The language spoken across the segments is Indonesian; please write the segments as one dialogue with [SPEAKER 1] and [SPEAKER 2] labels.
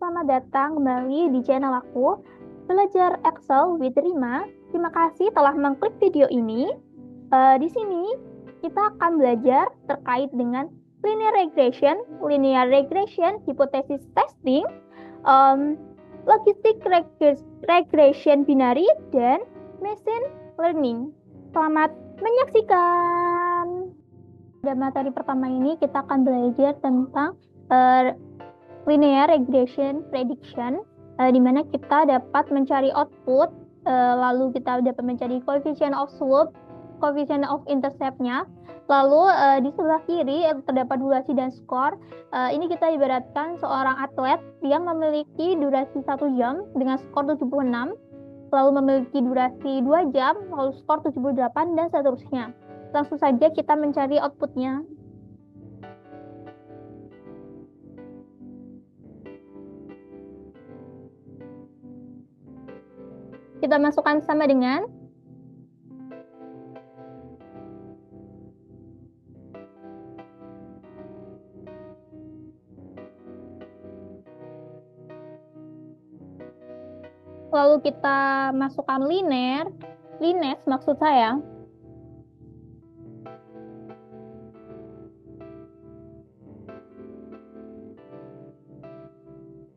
[SPEAKER 1] selamat datang kembali di channel aku, Belajar Excel with Rima. Terima kasih telah mengklik video ini. Di sini kita akan belajar terkait dengan linear regression, hypothesis testing, logistic regression binary, dan machine learning. Selamat menyaksikan. Pada materi pertama ini kita akan belajar tentang linear regression prediction, di mana kita dapat mencari output, lalu kita dapat mencari coefficient of slope, coefficient of intercept-nya, lalu di sebelah kiri terdapat durasi dan skor. Ini kita ibaratkan seorang atlet yang memiliki durasi 1 jam dengan skor 76, lalu memiliki durasi 2 jam, lalu skor 78, dan seterusnya. Langsung saja kita mencari outputnya. Kita masukkan sama dengan lalu kita masukkan linear maksud saya.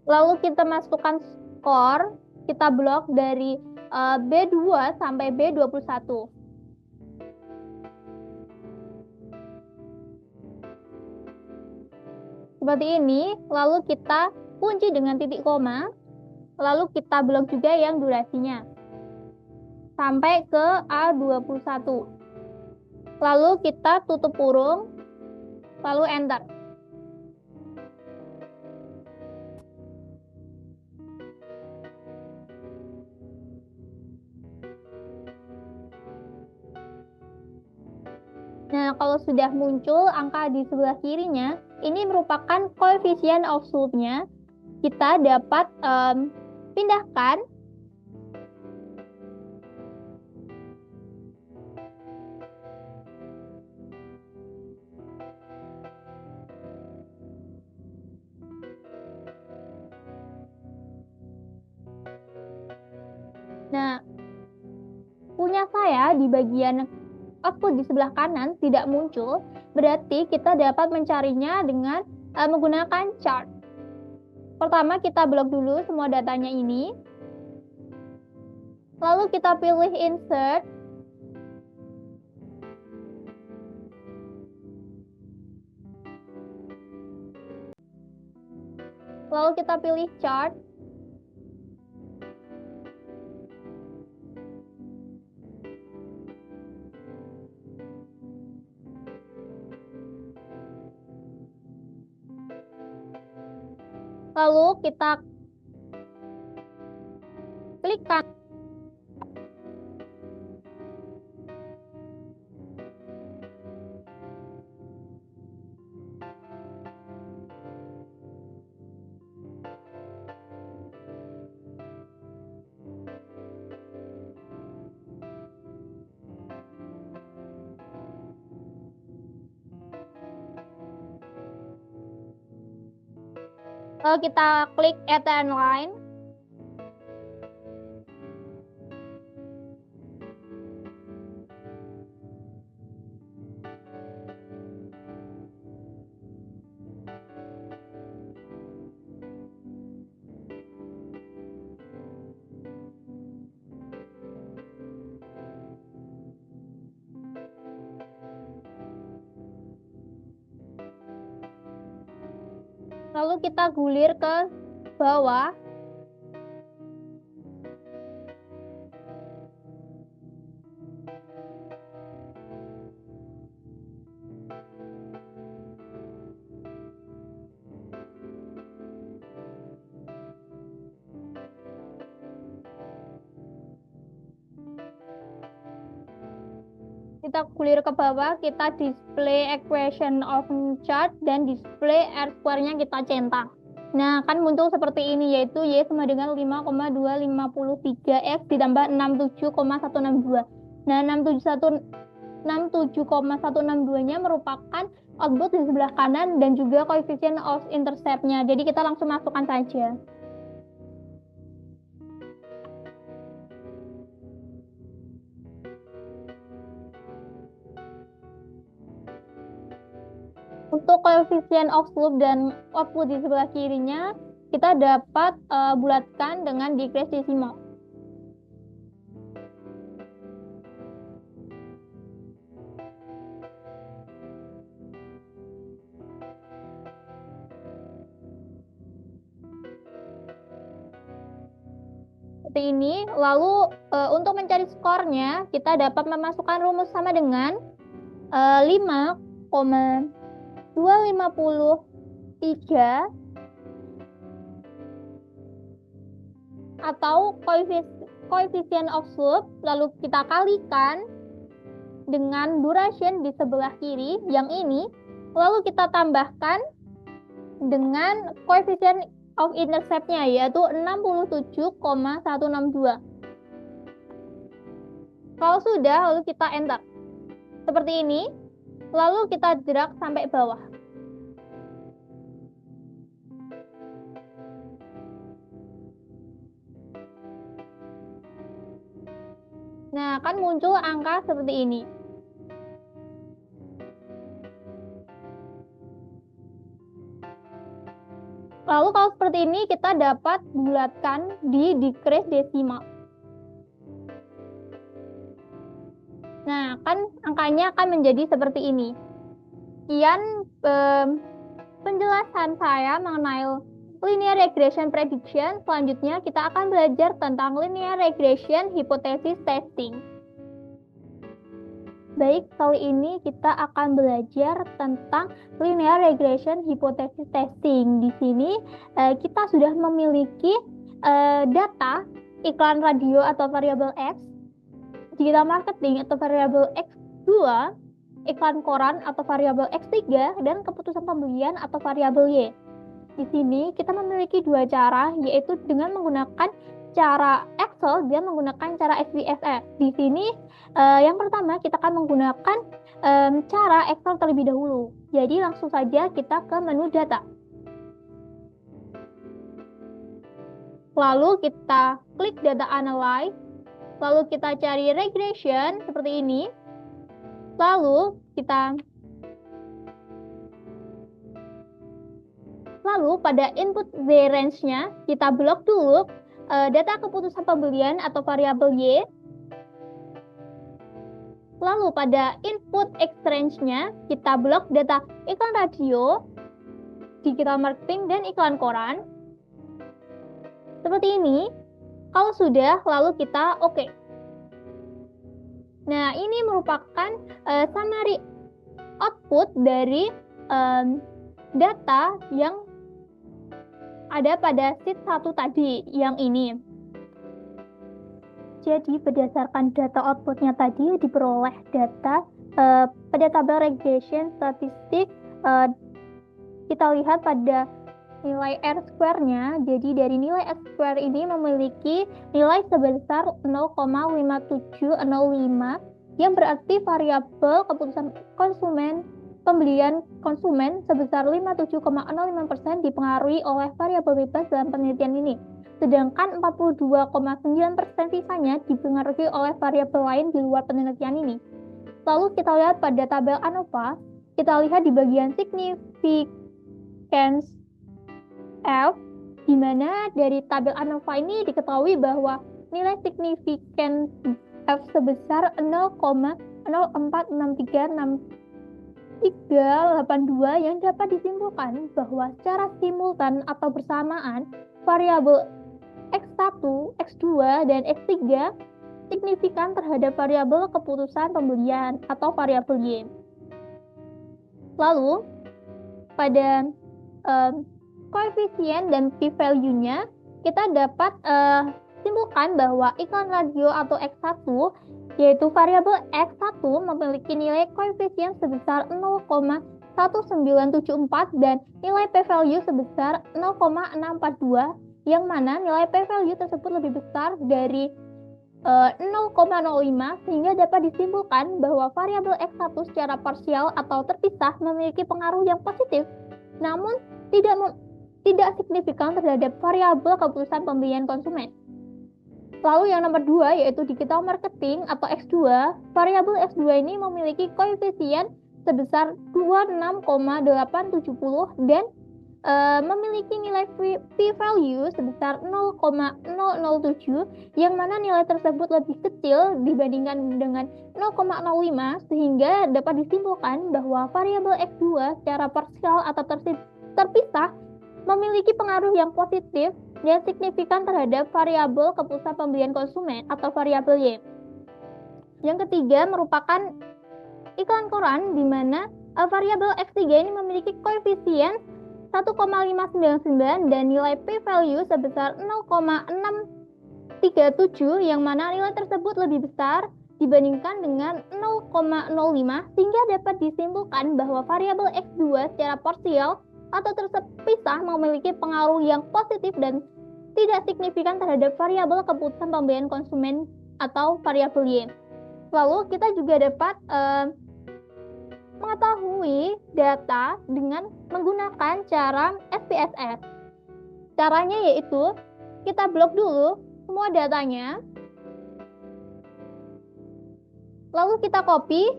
[SPEAKER 1] Lalu kita masukkan skor, kita blok dari B2 sampai B21. Seperti ini, lalu kita kunci dengan titik koma, lalu kita blok juga yang durasinya sampai ke A21. Lalu kita tutup kurung, lalu enter. Nah, kalau sudah muncul angka di sebelah kirinya, ini merupakan coefficient of slope-nya. Kita dapat pindahkan Nah, punya saya di bagian output di sebelah kanan tidak muncul, berarti kita dapat mencarinya dengan menggunakan chart. Pertama kita blok dulu semua datanya ini, lalu kita pilih insert, lalu kita pilih chart, lalu kita klikkan lalu kita klik add and line. Lalu kita gulir ke bawah. Kita gulir ke bawah, kita display equation of chart dan display R-square-nya kita centang. Nah, kan muncul seperti ini, yaitu Y sama dengan 5,253X ditambah 67,162. Nah, 67,162-nya merupakan output di sebelah kanan dan juga coefficient of intercept-nya. Jadi kita langsung masukkan saja. Untuk coefficient of slope dan output di sebelah kirinya, kita dapat bulatkan dengan decrease decimal. Seperti ini. Lalu untuk mencari skornya, kita dapat memasukkan rumus sama dengan 5,253 atau coefficient of slope, lalu kita kalikan dengan duration di sebelah kiri yang ini, lalu kita tambahkan dengan coefficient of intercept-nya yaitu 67,162. Kalau sudah, lalu kita enter. Seperti ini, lalu kita drag sampai bawah. Nah, akan muncul angka seperti ini. Lalu kalau seperti ini kita dapat bulatkan di decrease decimal. Nah, kan angkanya akan menjadi seperti ini. Sekian penjelasan saya mengenai linear regression prediction. Selanjutnya kita akan belajar tentang linear regression hypothesis testing. Baik, kali ini kita akan belajar tentang linear regression hypothesis testing. Di sini kita sudah memiliki data iklan radio atau variabel X, digital marketing atau variabel X2, iklan koran atau variabel X3, dan keputusan pembelian atau variabel Y. Di sini kita memiliki dua cara, yaitu dengan menggunakan cara Excel dan menggunakan cara SPSS. Di sini yang pertama kita akan menggunakan cara Excel terlebih dahulu. Jadi langsung saja kita ke menu data. Lalu kita klik data analyze, lalu kita cari regression seperti ini. Lalu pada input Z range-nya kita blok dulu data keputusan pembelian atau variabel Y. Lalu pada input X range-nya kita blok data iklan radio, digital marketing, dan iklan koran. Seperti ini. Kalau sudah, lalu kita oke. Nah, ini merupakan summary output dari data yang ada pada sheet 1 tadi, yang ini. Jadi, berdasarkan data outputnya tadi, diperoleh data pada tabel regression statistik. Kita lihat pada nilai R-square-nya. Jadi, dari nilai R-square ini memiliki nilai sebesar 0,5705, yang berarti variabel keputusan konsumen pembelian konsumen sebesar 57,05% dipengaruhi oleh variabel bebas dalam penelitian ini. Sedangkan 42,9% sisanya dipengaruhi oleh variabel lain di luar penelitian ini. Lalu kita lihat pada tabel ANOVA, kita lihat di bagian significance F, di mana dari tabel ANOVA ini diketahui bahwa nilai significance F sebesar 0,04636382 yang dapat disimpulkan bahwa secara simultan atau bersamaan variabel X1, X2, dan X3 signifikan terhadap variabel keputusan pembelian atau variabel Y. Lalu pada koefisien dan p-value-nya kita dapat simpulkan bahwa iklan radio atau X1, yaitu variabel X1 memiliki nilai koefisien sebesar 0,1974 dan nilai p-value sebesar 0,642, yang mana nilai p-value tersebut lebih besar dari 0,05 sehingga dapat disimpulkan bahwa variabel X1 secara parsial atau terpisah memiliki pengaruh yang positif, namun tidak signifikan terhadap variabel keputusan pembelian konsumen. Lalu yang nomor 2 yaitu digital marketing atau X2. Variabel X2 ini memiliki koefisien sebesar 26,870 dan memiliki nilai p-value sebesar 0,007 yang mana nilai tersebut lebih kecil dibandingkan dengan 0,05 sehingga dapat disimpulkan bahwa variabel X2 secara parsial atau terpisah memiliki pengaruh yang positif dan signifikan terhadap variabel keputusan pembelian konsumen atau variabel Y. Yang ketiga merupakan iklan koran di mana variabel X3 ini memiliki koefisien 1,599 dan nilai p-value sebesar 0,637 yang mana nilai tersebut lebih besar dibandingkan dengan 0,05 sehingga dapat disimpulkan bahwa variabel X2 secara parsial atau terpisah memiliki pengaruh yang positif dan tidak signifikan terhadap variabel keputusan pembelian konsumen atau variabel Y. Lalu kita juga dapat mengetahui data dengan menggunakan cara SPSS. Caranya yaitu kita blok dulu semua datanya, lalu kita copy,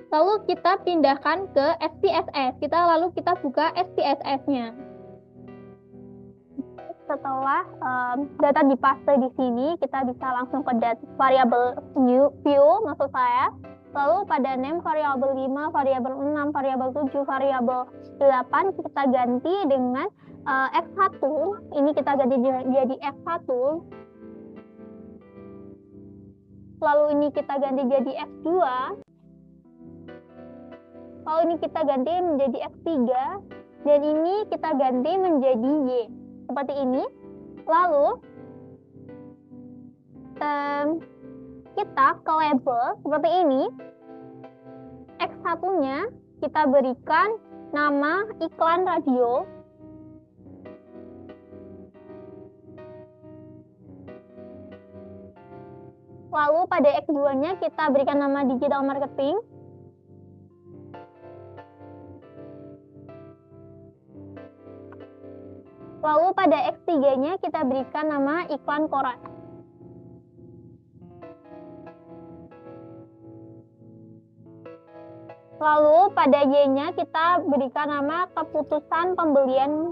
[SPEAKER 1] lalu kita pindahkan ke SPSS. Lalu kita buka SPSS-nya. Setelah data dipaste di sini, kita bisa langsung ke variabel view maksud saya. Lalu pada name variabel 5, variabel 6, variabel 7, variabel 8 kita ganti dengan X1. Ini kita ganti jadi X1. Lalu ini kita ganti jadi X2. Lalu ini kita ganti menjadi X3. Dan ini kita ganti menjadi Y. Seperti ini. Lalu kita ke label seperti ini. X1-nya kita berikan nama iklan radio. Lalu pada X2-nya kita berikan nama digital marketing. Lalu pada X3-nya kita berikan nama iklan koran. Lalu pada Y-nya kita berikan nama keputusan pembelian.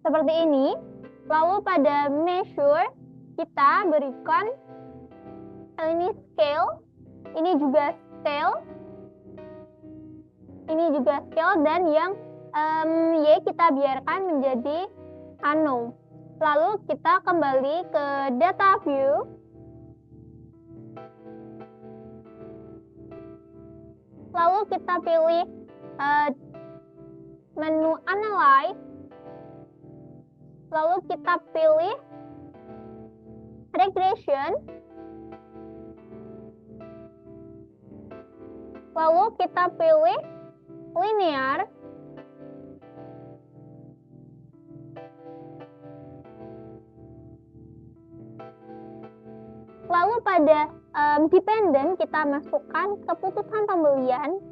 [SPEAKER 1] Seperti ini. Lalu pada measure kita berikan ini scale, ini juga scale, ini juga scale, dan yang Y kita biarkan menjadi unknown. Lalu kita kembali ke data view. Lalu kita pilih menu analyze. Lalu kita pilih regression. Lalu kita pilih linear. Lalu pada dependent kita masukkan keputusan pembelian.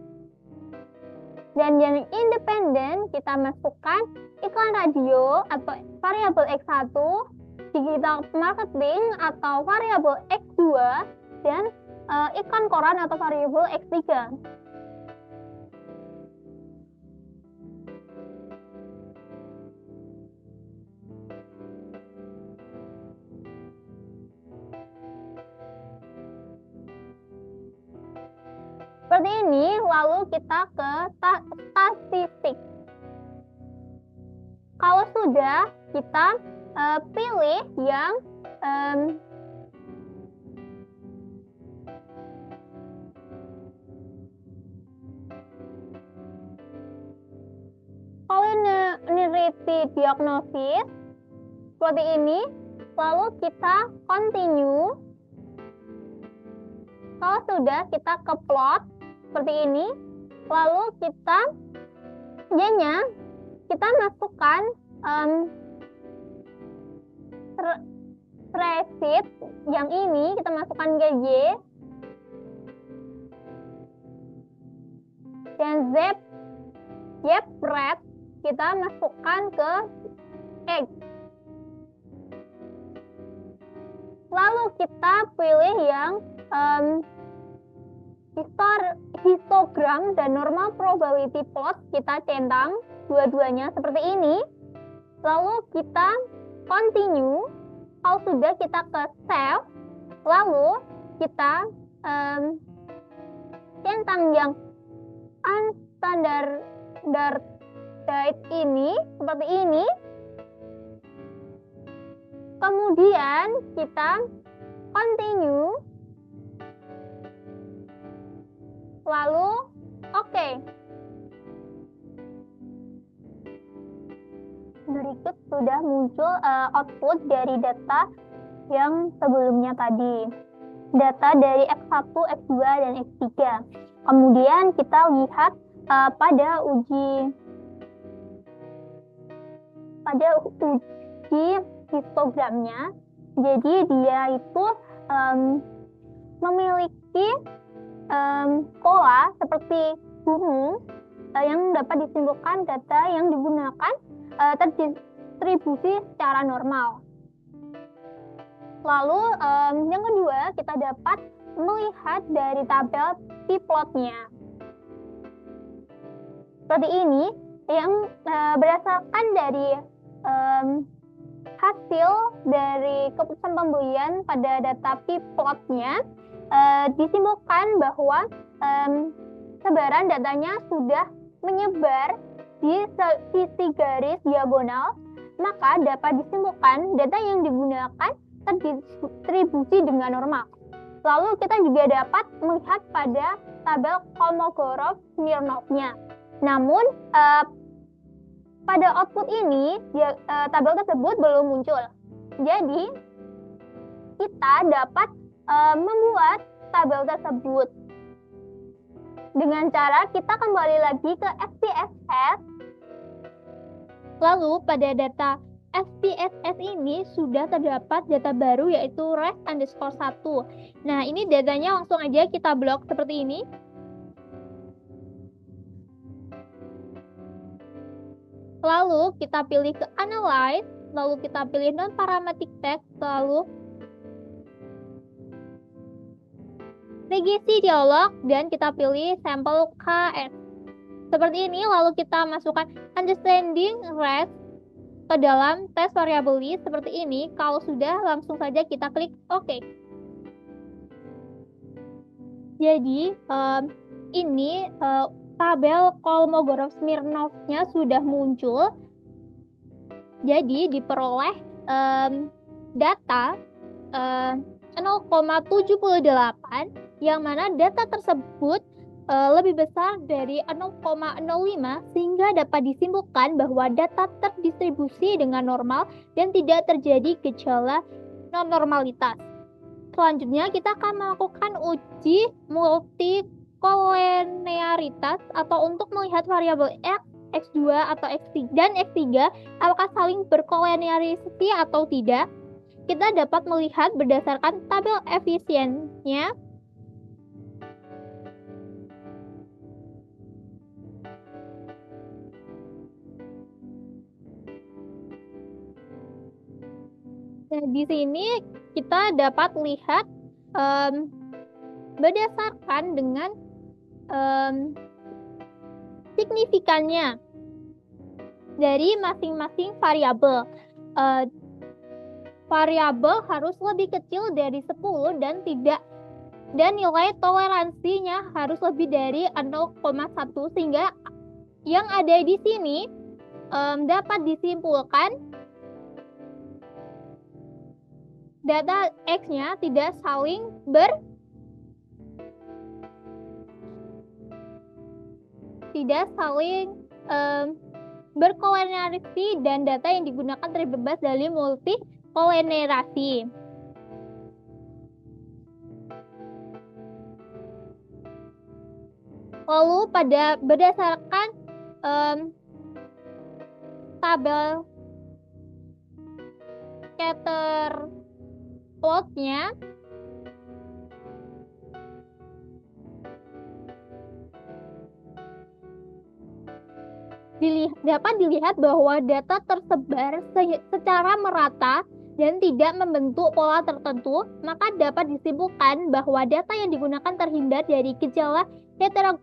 [SPEAKER 1] Dan yang independen kita masukkan iklan radio atau variabel X1, digital marketing atau variabel X2, dan iklan koran atau variabel X3. Seperti ini, lalu kita ke statistik. Kalau sudah, kita pilih yang meneliti diagnosis seperti ini, lalu kita continue. Kalau sudah, kita ke plot seperti ini, lalu kita Y-nya kita masukkan spreadsheet yang ini, kita masukkan ke Y, dan Z-red kita masukkan ke X. Lalu kita pilih yang histogram dan normal probability plot, kita centang dua-duanya seperti ini. Lalu kita continue. Kalau sudah, kita ke save. Lalu kita centang yang unstandardized ini seperti ini. Kemudian kita continue. Lalu oke. Berikut sudah muncul output dari data yang sebelumnya tadi. Data dari X1, X2, dan X3. Kemudian kita lihat pada uji histogramnya. Jadi dia itu memiliki pola seperti gunung yang dapat disimpulkan data yang digunakan terdistribusi secara normal. Lalu yang kedua, kita dapat melihat dari tabel p-plotnya. Seperti ini, yang berdasarkan dari hasil dari keputusan pembelian pada data p-plotnya, disimpulkan bahwa sebaran datanya sudah menyebar di sisi garis diagonal, maka dapat disimpulkan data yang digunakan terdistribusi dengan normal. Lalu kita juga dapat melihat pada tabel Kolmogorov-Smirnov-nya. Namun pada output ini tabel tersebut belum muncul. Jadi kita dapat membuat tabel tersebut dengan cara kita kembali lagi ke SPSS. Lalu pada data SPSS ini sudah terdapat data baru, yaitu res_1. Nah, ini datanya langsung aja kita blok seperti ini. Lalu kita pilih ke analyze, lalu kita pilih non-parametric text, lalu regresi dialog, dan kita pilih sampel KS. Seperti ini, lalu kita masukkan understanding res ke dalam tes variable list seperti ini. Kalau sudah, langsung saja kita klik OK. Jadi ini tabel Kolmogorov-Smirnov-nya sudah muncul. Jadi diperoleh data 0,78, yang mana data tersebut lebih besar dari 0,05, sehingga dapat disimpulkan bahwa data terdistribusi dengan normal dan tidak terjadi gejala non-normalitas. Selanjutnya kita akan melakukan uji multikolinearitas, atau untuk melihat variabel X, X2 atau X3 dan X3 apakah saling berkolinearisasi atau tidak. Kita dapat melihat berdasarkan tabel efisiennya. Nah, di sini kita dapat lihat berdasarkan dengan signifikannya dari masing-masing variabel. Variabel harus lebih kecil dari 10 dan nilai toleransinya harus lebih dari 0,1, sehingga yang ada di sini dapat disimpulkan data X-nya tidak saling berkolerasi dan data yang digunakan terbebas dari multikolerasi. Lalu berdasarkan tabel scatter plotnya, dapat dilihat bahwa data tersebar secara merata dan tidak membentuk pola tertentu, maka dapat disimpulkan bahwa data yang digunakan terhindar dari gejala heterogenitas.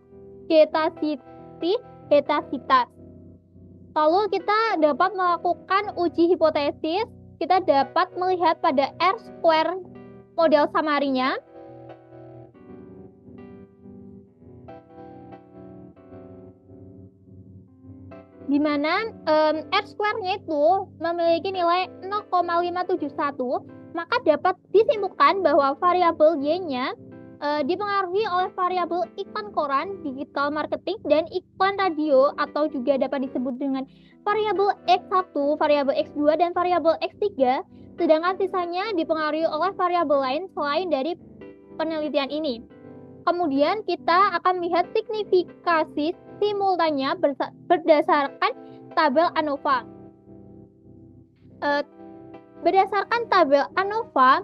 [SPEAKER 1] Lalu kita dapat melakukan uji hipotesis. Kita dapat melihat pada R-square model summary-nya. Di mana R-square-nya itu memiliki nilai 0,571, maka dapat disimpulkan bahwa variabel Y-nya dipengaruhi oleh variabel iklan koran, digital marketing, dan iklan radio, atau juga dapat disebut dengan variabel X1, variabel X2, dan variabel X3, sedangkan sisanya dipengaruhi oleh variabel lain selain dari penelitian ini. Kemudian kita akan melihat signifikasi simultannya berdasarkan tabel ANOVA. Berdasarkan tabel ANOVA,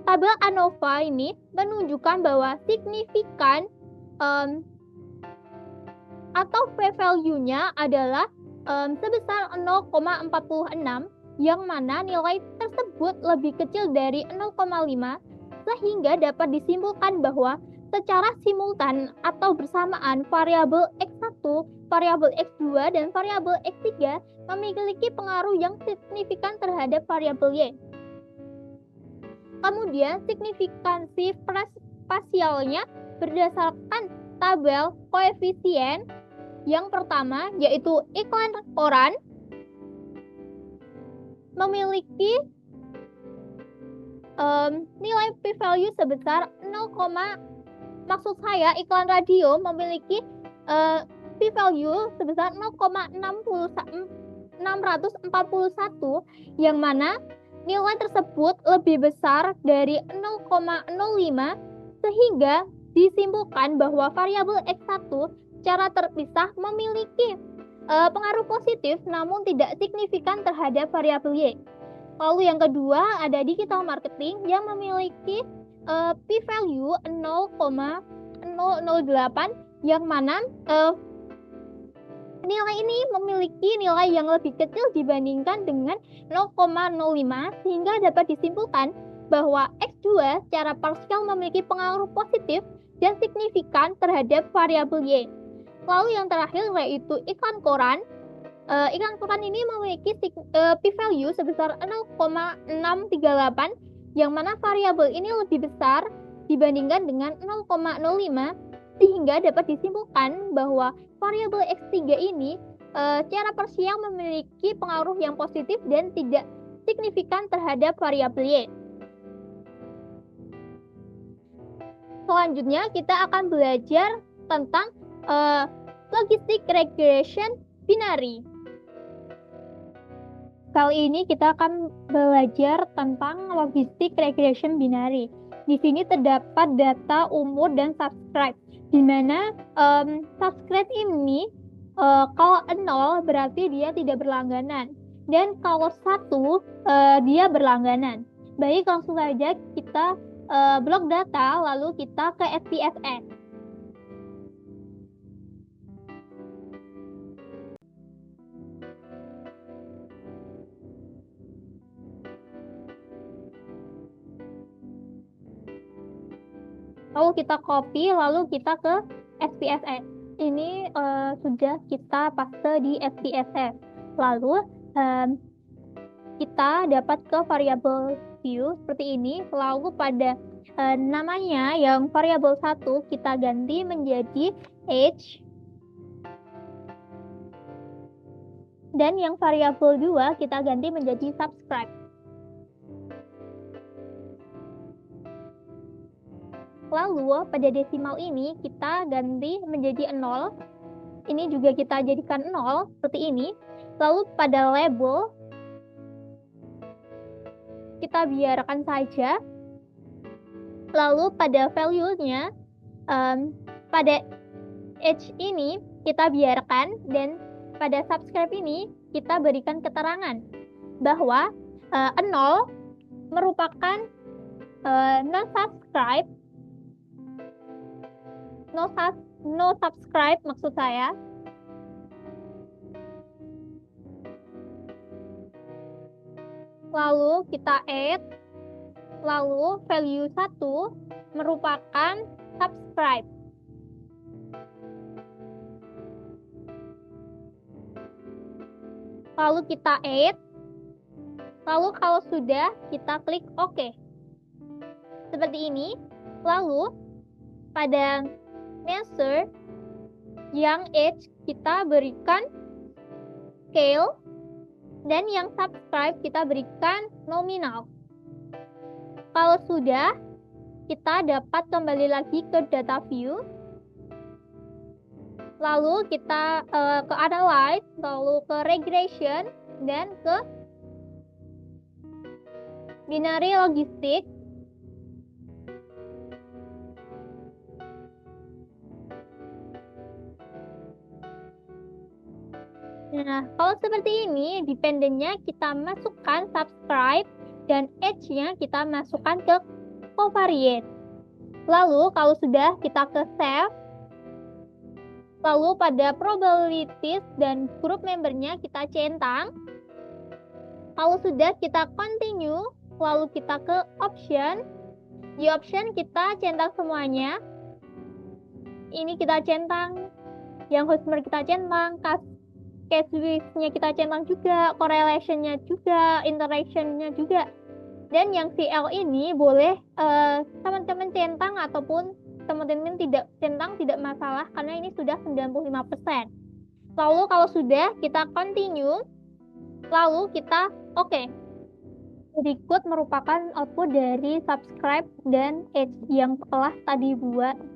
[SPEAKER 1] tabel ANOVA ini menunjukkan bahwa signifikan atau p-value-nya adalah sebesar 0,46, yang mana nilai tersebut lebih kecil dari 0,5, sehingga dapat disimpulkan bahwa secara simultan atau bersamaan variabel X1, variabel X2, dan variabel X3 memiliki pengaruh yang signifikan terhadap variabel Y. Kemudian signifikansi spasialnya berdasarkan tabel koefisien. Yang pertama yaitu iklan koran memiliki nilai p-value sebesar 0, maksud saya iklan radio memiliki p-value sebesar 0,641, yang mana nilai tersebut lebih besar dari 0,05, sehingga disimpulkan bahwa variabel X1 secara terpisah memiliki pengaruh positif namun tidak signifikan terhadap variabel Y. Lalu yang kedua ada digital marketing yang memiliki p-value 0,008, yang mana nilai ini memiliki nilai yang lebih kecil dibandingkan dengan 0,05, sehingga dapat disimpulkan bahwa X2 secara parsial memiliki pengaruh positif dan signifikan terhadap variabel Y. Lalu yang terakhir yaitu iklan koran. Iklan koran ini memiliki p-value sebesar 0,638, yang mana variabel ini lebih besar dibandingkan dengan 0,05, sehingga dapat disimpulkan bahwa variabel X3 ini secara parsial memiliki pengaruh yang positif dan tidak signifikan terhadap variabel Y. Selanjutnya kita akan belajar tentang logistic regression binary. Kali ini kita akan belajar tentang logistic regression binary. Di sini terdapat data umur dan subscribe, di mana subscribe ini kalau 0 berarti dia tidak berlangganan, dan kalau 1 dia berlangganan. Baik, langsung saja kita blok data, lalu kita ke SPSS. Lalu kita copy, lalu kita ke SPSS. Ini sudah kita paste di SPSS. Lalu kita dapat ke variabel view seperti ini. Lalu pada namanya yang variabel 1 kita ganti menjadi age, dan yang variabel 2 kita ganti menjadi subscribe. Lalu pada desimal ini kita ganti menjadi 0, ini juga kita jadikan 0 seperti ini. Lalu pada label kita biarkan saja. Lalu pada value-nya pada age ini kita biarkan, dan pada subscribe ini kita berikan keterangan bahwa 0 merupakan non-subscribe, no subscribe maksud saya. Lalu kita add, lalu value 1 merupakan subscribe. Lalu kita add, lalu kalau sudah kita klik OK. Seperti ini. Lalu pada measure yang age kita berikan scale, dan yang subscribe kita berikan nominal. Kalau sudah, kita dapat kembali lagi ke data view. Lalu kita ke analyze, lalu ke regression, dan ke binary logistic. Nah, kalau seperti ini, dependennya kita masukkan subscribe, dan age-nya kita masukkan ke covariate. Lalu, kalau sudah, kita ke save. Lalu, pada probabilities dan group membernya kita centang. Kalau sudah, kita continue. Lalu, kita ke option. Di option, kita centang semuanya. Ini kita centang. Yang customer kita centang. Case width-nya kita centang juga, correlation-nya juga, interaction-nya juga. Dan yang CL ini boleh teman-teman centang ataupun teman-teman tidak centang, tidak masalah karena ini sudah 95%. Lalu kalau sudah, kita continue. Lalu kita OK. Berikut merupakan output dari subscribe dan age yang telah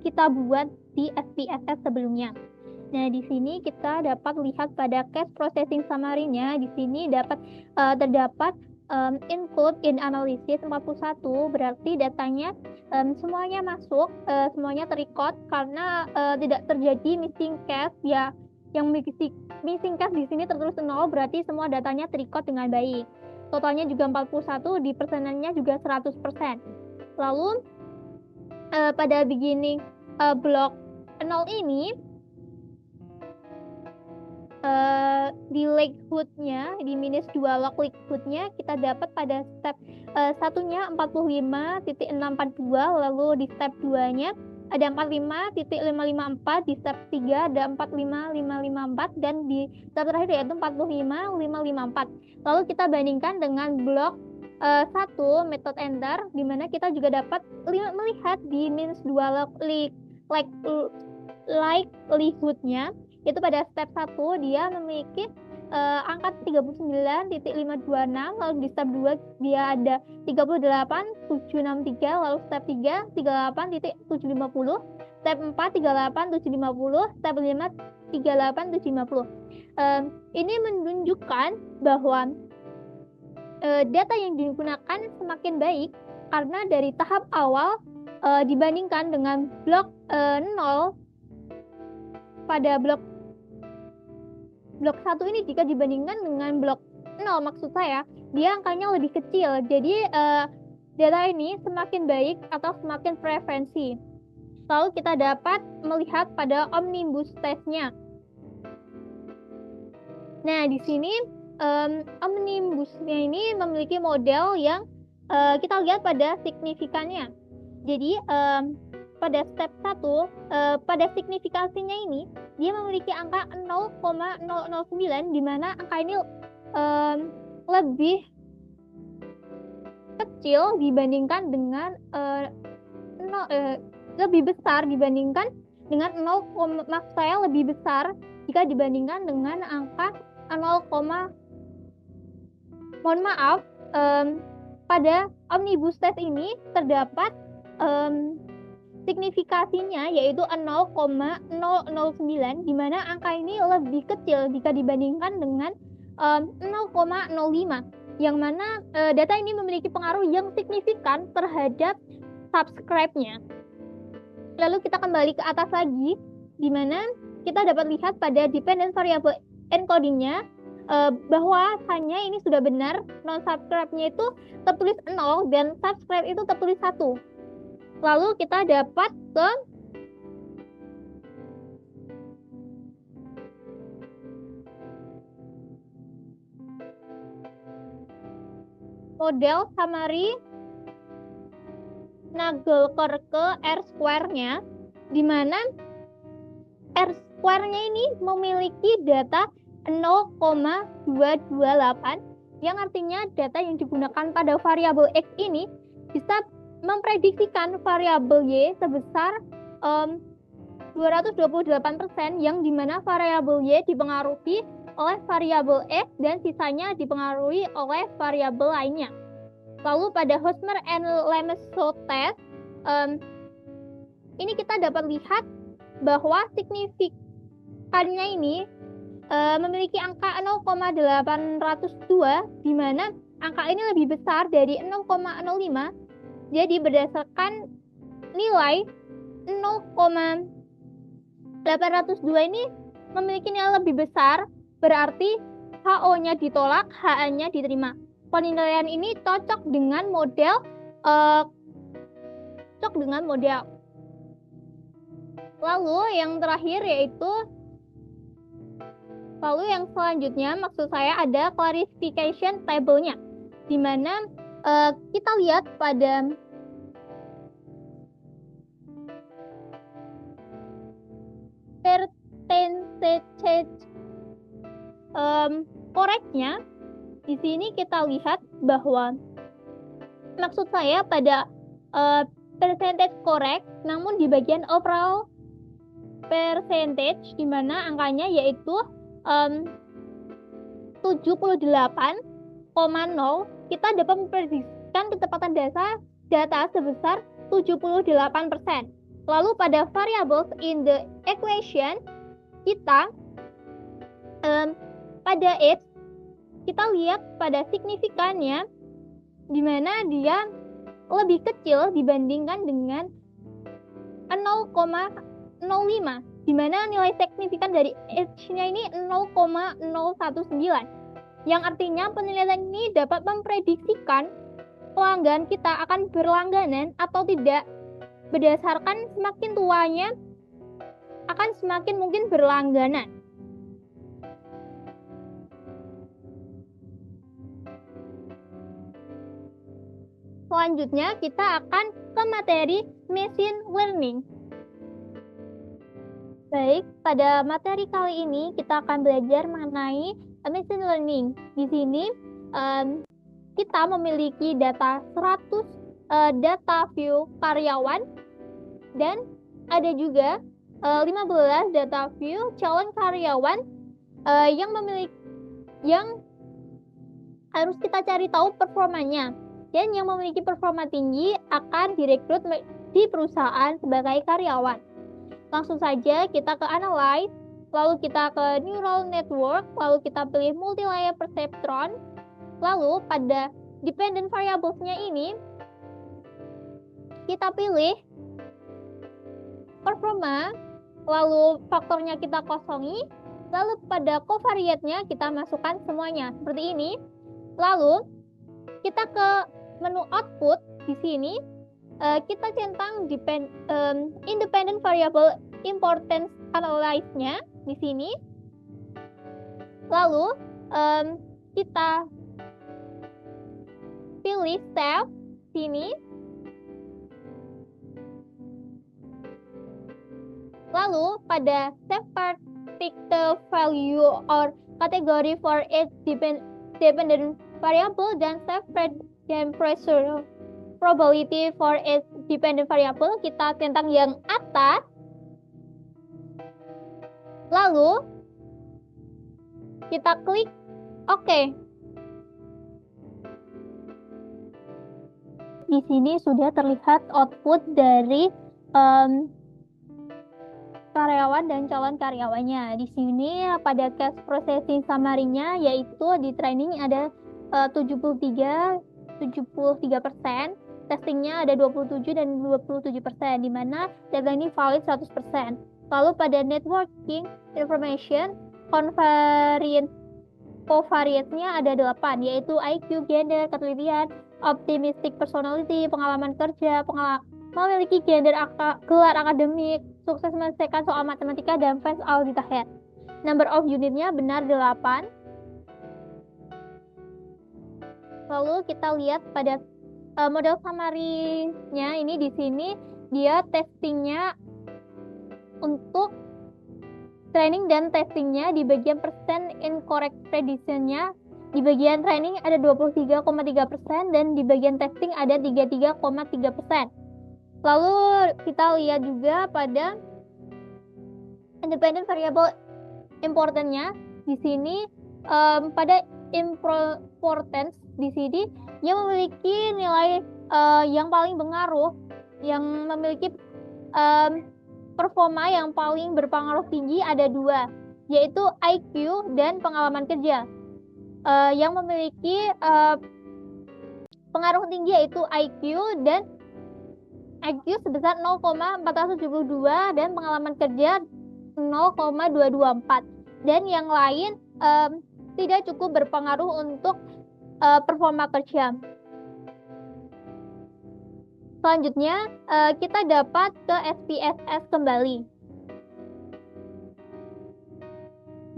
[SPEAKER 1] kita buat di SPSS sebelumnya. Nah, di sini kita dapat lihat pada case processing summary-nya. Di sini terdapat include in analysis 41, berarti datanya semuanya masuk, semuanya terrecord karena tidak terjadi missing case ya. Yang missing case di sini tertulis 0, berarti semua datanya terrecord dengan baik. Totalnya juga 41, di persenannya juga 100%. Lalu pada beginning block 0 ini di likelihood-nya, di minus 2 log likelihood-nya kita dapat pada step satunya 45.642, lalu di step 2-nya ada 45.554, di step 3 ada 45554, dan di step terakhir yaitu 45.554. Lalu kita bandingkan dengan blok 1 method enter, di mana kita juga dapat melihat di minus 2 log likelihood-nya. Itu pada step 1 dia memiliki angka 39.526, lalu di step 2 dia ada 38.763, lalu step 3 38.750, step 4 38.750, step 5 38.750. Ini menunjukkan bahwa data yang digunakan semakin baik karena dari tahap awal dibandingkan dengan blok 0 pada blok 1 ini, jika dibandingkan dengan blok 0 maksud saya, dia angkanya lebih kecil. Jadi data ini semakin baik atau semakin preferensi. Lalu kita dapat melihat pada omnibus test-nya. Nah, di sini omnibusnya ini memiliki model yang kita lihat pada signifikannya. Jadi pada step 1, pada signifikansinya ini, dia memiliki angka 0,009, di mana angka ini lebih kecil dibandingkan dengan lebih besar dibandingkan dengan 0, maksud saya lebih besar jika dibandingkan dengan angka 0, mohon maaf, pada omnibus test ini terdapat signifikasinya yaitu 0,009, di mana angka ini lebih kecil jika dibandingkan dengan 0,05, yang mana data ini memiliki pengaruh yang signifikan terhadap subscribe-nya. Lalu kita kembali ke atas lagi, di mana kita dapat lihat pada dependent variable encoding-nya bahwasanya ini sudah benar, non-subscribe-nya itu tertulis 0 dan subscribe itu tertulis 1. Lalu kita dapat ke model summary Nagelkerke R-square-nya, di mana R-square-nya ini memiliki data 0,228, yang artinya data yang digunakan pada variabel X ini bisa memprediksikan variabel Y sebesar 228%, yang dimana variabel Y dipengaruhi oleh variabel X dan sisanya dipengaruhi oleh variabel lainnya. Lalu pada Hosmer and Lemeso test, ini kita dapat lihat bahwa signifikannya ini memiliki angka 0,802, di mana angka ini lebih besar dari 0,05. Jadi berdasarkan nilai 0,802 ini memiliki nilai lebih besar, berarti HO-nya ditolak, HA-nya diterima. Penilaian ini cocok dengan model Lalu yang terakhir yang selanjutnya maksud saya ada classification table-nya, di mana kita lihat pada percentage koreknya. Di sini kita lihat bahwa maksud saya pada percentage correct, namun di bagian overall percentage, di mana angkanya yaitu 78,0, kita dapat memprediksikan ketepatan data sebesar 78%. Lalu pada variables in the equation, kita pada X, kita lihat pada signifikannya, di mana dia lebih kecil dibandingkan dengan 0,05, di mana nilai signifikan dari H-nya ini 0,019, yang artinya penilaian ini dapat memprediksikan pelanggan kita akan berlangganan atau tidak, berdasarkan semakin tuanya akan semakin mungkin berlangganan. Selanjutnya kita akan ke materi machine learning. Baik, pada materi kali ini kita akan belajar mengenai machine learning. Di sini kita memiliki data 100 data view karyawan, dan ada juga 15 data view calon karyawan yang harus kita cari tahu performanya. Dan yang memiliki performa tinggi akan direkrut di perusahaan sebagai karyawan. Langsung saja kita ke analyze, lalu kita ke neural network, lalu kita pilih multi-layer perceptron. Lalu pada dependent variables-nya ini, kita pilih performa, lalu faktornya kita kosongi, lalu pada covariate-nya kita masukkan semuanya, seperti ini. Lalu kita ke menu output. Di sini kita centang independent variable importance analyze-nya di sini. Lalu kita pilih save sini. Lalu pada save particle value or category for each dependent variable dan save pressure probability for each dependent variable, kita centang yang atas. Lalu kita klik OK. Di sini sudah terlihat output dari em, karyawan dan calon karyawannya. Di sini pada case processing summary-nya yaitu di training ada 73%, testingnya ada 27 dan 27%, di mana data ini valid 100%. Lalu pada networking information, covariance-nya ada 8, yaitu IQ, gender, ketelitian, optimistic personality, pengalaman kerja, memiliki gelar akademik, sukses menyelesaikan soal matematika, dan fans audit ahead. Number of unitnya benar 8. Lalu kita lihat pada model summary-nya ini di sini dia testingnya untuk training dan testingnya di bagian persen incorrect prediction-nya di bagian training ada 23,3% dan di bagian testing ada 33,3%. Lalu kita lihat juga pada independent variable importance-nya di sini pada importance di sini yang memiliki nilai yang paling pengaruh, yang memiliki performa yang paling berpengaruh tinggi ada 2, yaitu IQ dan pengalaman kerja. Yang memiliki pengaruh tinggi yaitu IQ sebesar 0,472 dan pengalaman kerja 0,224, dan yang lain tidak cukup berpengaruh untuk performa kerja. Selanjutnya kita dapat ke SPSS kembali.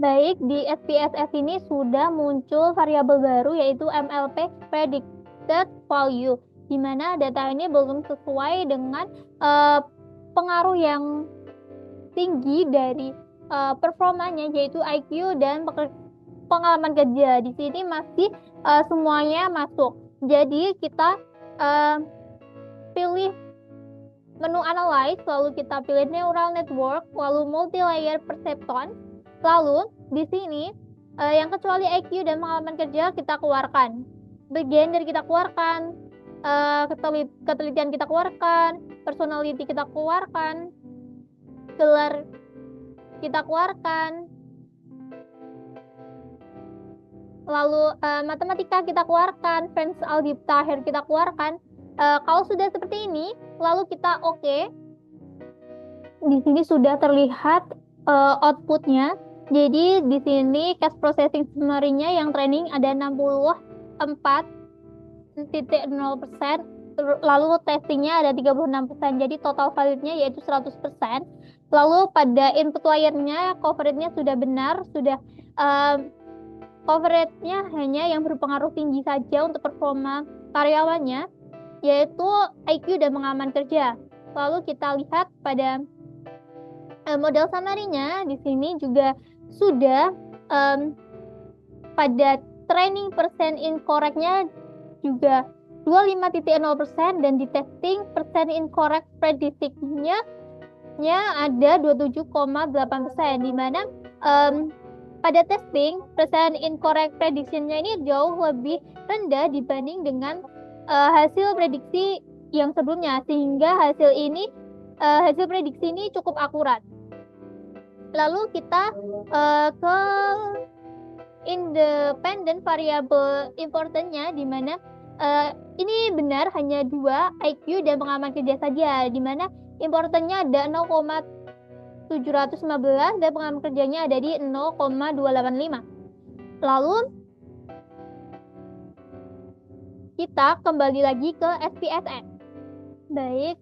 [SPEAKER 1] Baik, di SPSS ini sudah muncul variabel baru yaitu MLP predicted value, di mana data ini belum sesuai dengan pengaruh yang tinggi dari performanya yaitu IQ dan pengalaman kerja. Di sini masih semuanya masuk. Jadi kita pilih menu analyze, lalu kita pilih neural network, lalu multi-layer perceptron. Lalu di sini yang kecuali IQ dan pengalaman kerja kita keluarkan, gender kita keluarkan, ketelitian kita keluarkan, personality kita keluarkan, gelar kita keluarkan, lalu matematika kita keluarkan, fans audit akhir kita keluarkan. Kalau sudah seperti ini, lalu kita oke. Di sini sudah terlihat outputnya. Jadi di sini case processing summary-nya yang training ada 64,0%, lalu testingnya ada 36%. Jadi total validnya yaitu 100%. Lalu pada input layer-nya coverage-nya sudah benar, sudah coverage-nya hanya yang berpengaruh tinggi saja untuk performa karyawannya, yaitu IQ dan pengalaman kerja. Lalu kita lihat pada model summary-nya di sini juga sudah pada training persen incorrect-nya juga 25,0% dan di testing persen incorrect prediction-nya ada 27,8%, di mana pada testing persen incorrect prediction-nya ini jauh lebih rendah dibanding dengan hasil prediksi yang sebelumnya, sehingga hasil prediksi ini cukup akurat. Lalu kita ke independent variable importance-nya, di mana ini benar hanya 2, IQ dan pengalaman kerja saja, di mana importance-nya ada 0,715 dan pengalaman kerjanya ada di 0,285. Lalu kita kembali lagi ke SPSS. Baik,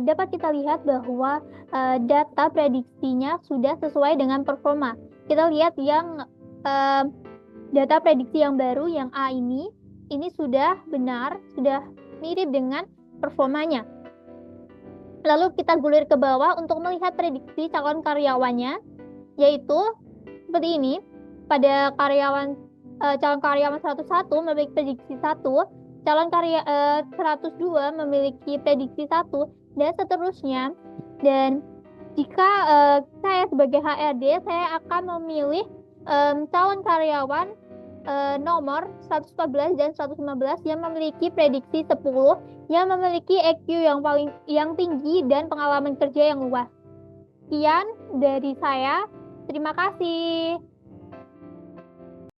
[SPEAKER 1] dapat kita lihat bahwa data prediksinya sudah sesuai dengan performa. Kita lihat yang data prediksi yang baru, yang A ini sudah benar, sudah mirip dengan performanya. Lalu kita gulir ke bawah untuk melihat prediksi calon karyawannya, yaitu seperti ini. Pada calon karyawan 101 memiliki prediksi 1, calon 102 memiliki prediksi 1, dan seterusnya. Dan jika saya sebagai HRD, saya akan memilih calon karyawan nomor 114 dan 115 yang memiliki prediksi 10, yang memiliki EQ yang tinggi dan pengalaman kerja yang luas. Sekian dari saya. Terima kasih.